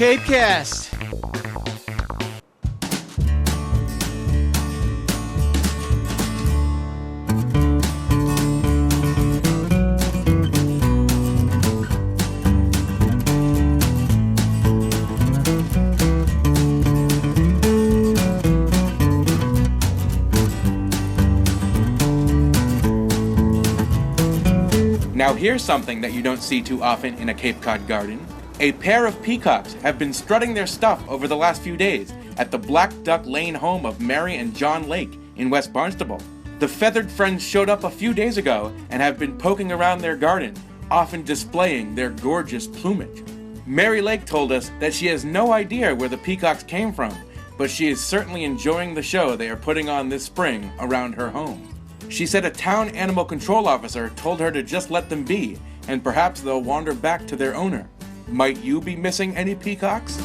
CapeCast. Now here's something that you don't see too often in a Cape Cod garden. A pair of peacocks have been strutting their stuff over the last few days at the Black Duck Lane home of Mary and John Lake in West Barnstable. The feathered friends showed up a few days ago and have been poking around their garden, often displaying their gorgeous plumage. Mary Lake told us that she has no idea where the peacocks came from, but she is certainly enjoying the show they are putting on this spring around her home. She said a town animal control officer told her to just let them be, and perhaps they'll wander back to their owner. Might you be missing any peacocks?